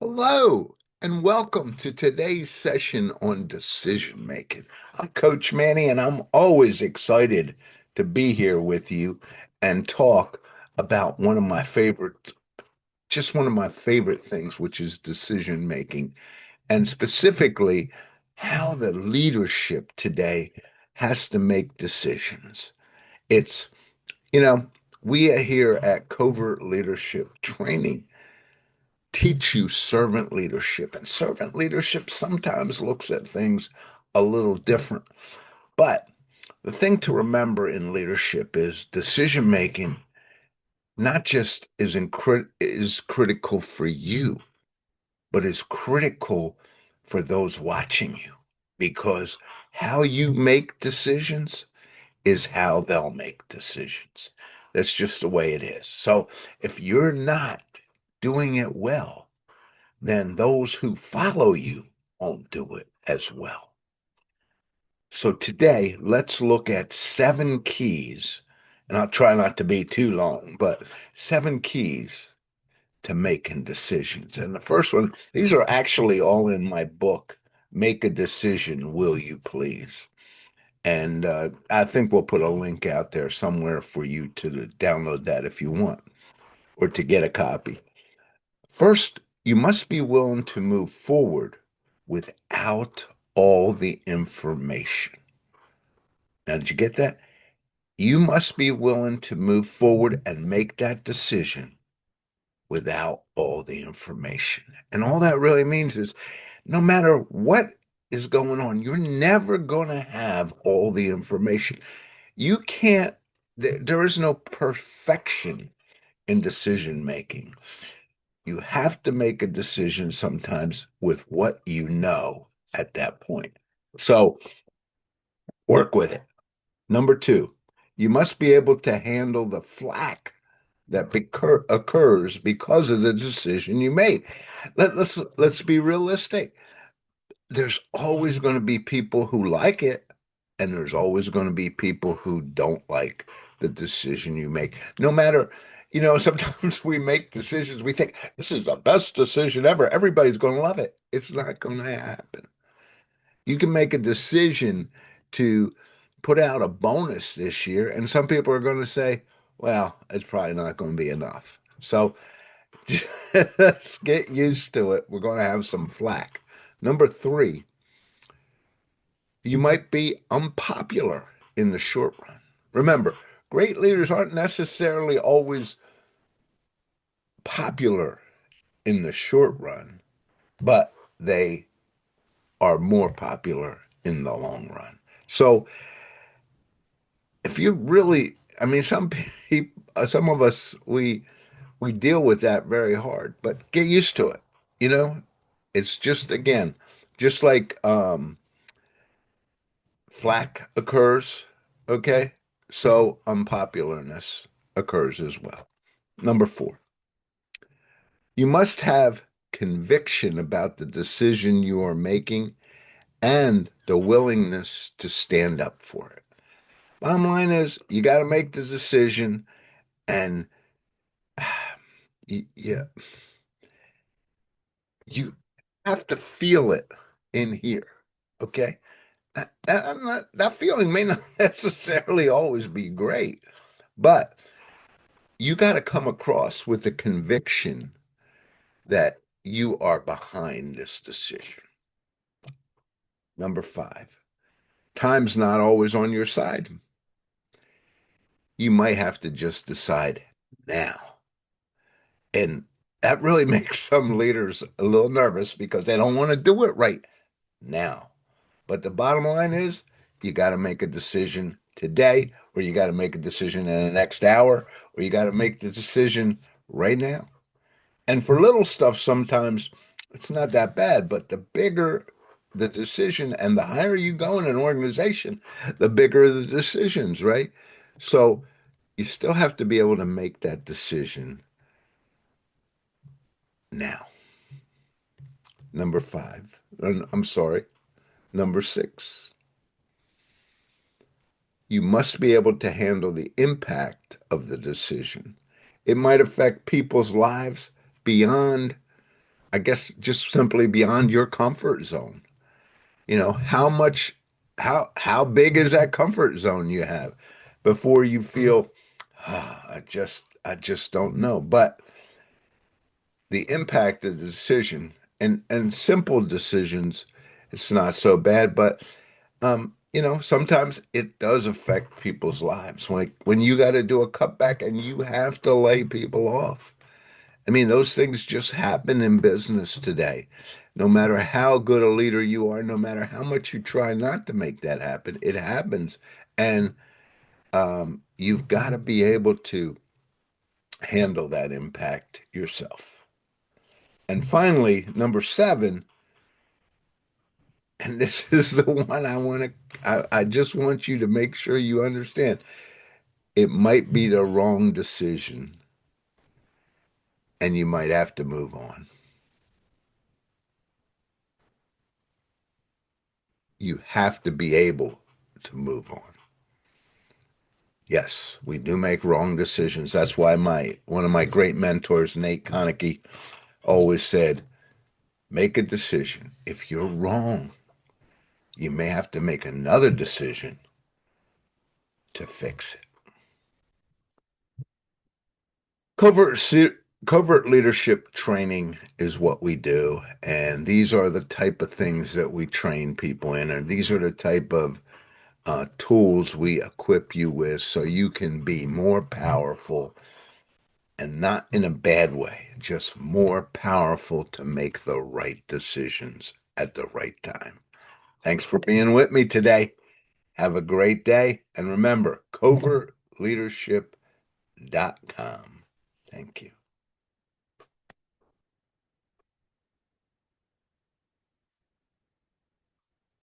Hello, and welcome to today's session on decision making. I'm Coach Manny, and I'm always excited to be here with you and talk about one of my favorite things, which is decision making, and specifically how the leadership today has to make decisions. It's, you know, we are here at Covert Leadership Training teach you servant leadership. And servant leadership sometimes looks at things a little different. But the thing to remember in leadership is decision making not just is critical for you, but is critical for those watching you because how you make decisions is how they'll make decisions. That's just the way it is. So if you're not doing it well, then those who follow you won't do it as well. So today, let's look at 7 keys, and I'll try not to be too long, but 7 keys to making decisions. And the first one, these are actually all in my book, Make a Decision, Will You Please? And I think we'll put a link out there somewhere for you to download that if you want, or to get a copy. First, you must be willing to move forward without all the information. Now, did you get that? You must be willing to move forward and make that decision without all the information. And all that really means is no matter what is going on, you're never going to have all the information. You can't, there is no perfection in decision making. You have to make a decision sometimes with what you know at that point. So work with it. Number two, you must be able to handle the flack that occurs because of the decision you made. Let's be realistic. There's always going to be people who like it, and there's always going to be people who don't like the decision you make. No matter, sometimes we make decisions, we think this is the best decision ever. Everybody's going to love it. It's not going to happen. You can make a decision to put out a bonus this year, and some people are going to say, well, it's probably not going to be enough. So just get used to it. We're going to have some flack. Number three, you might be unpopular in the short run. Remember, great leaders aren't necessarily always popular in the short run, but they are more popular in the long run. So if you really, I mean, some of us, we deal with that very hard, but get used to it. You know, it's just, again, just like flack occurs, okay? So unpopularness occurs as well. Number four, you must have conviction about the decision you are making and the willingness to stand up for it. Bottom line is, you got to make the decision, and yeah, you have to feel it in here, okay? That feeling may not necessarily always be great, but you got to come across with the conviction that you are behind this decision. Number five, time's not always on your side. You might have to just decide now. And that really makes some leaders a little nervous because they don't want to do it right now. But the bottom line is you got to make a decision today, or you got to make a decision in the next hour, or you got to make the decision right now. And for little stuff, sometimes it's not that bad, but the bigger the decision and the higher you go in an organization, the bigger the decisions, right? So you still have to be able to make that decision now. Number five, I'm sorry, number six, you must be able to handle the impact of the decision. It might affect people's lives beyond I guess just simply beyond your comfort zone. You know, how big is that comfort zone you have before you feel, I just don't know. But the impact of the decision and simple decisions, it's not so bad, but sometimes it does affect people's lives. Like when you got to do a cutback and you have to lay people off. I mean, those things just happen in business today. No matter how good a leader you are, no matter how much you try not to make that happen, it happens. And you've got to be able to handle that impact yourself. And finally, number seven, and this is the one I just want you to make sure you understand. It might be the wrong decision, and you might have to move on. You have to be able to move on. Yes, we do make wrong decisions. That's why my one of my great mentors, Nate Connicky, always said, make a decision. If you're wrong, you may have to make another decision to fix it. Covert covert leadership training is what we do, and these are the type of things that we train people in, and these are the type of tools we equip you with so you can be more powerful and not in a bad way, just more powerful to make the right decisions at the right time. Thanks for being with me today. Have a great day. And remember, covertleadership.com. Thank you.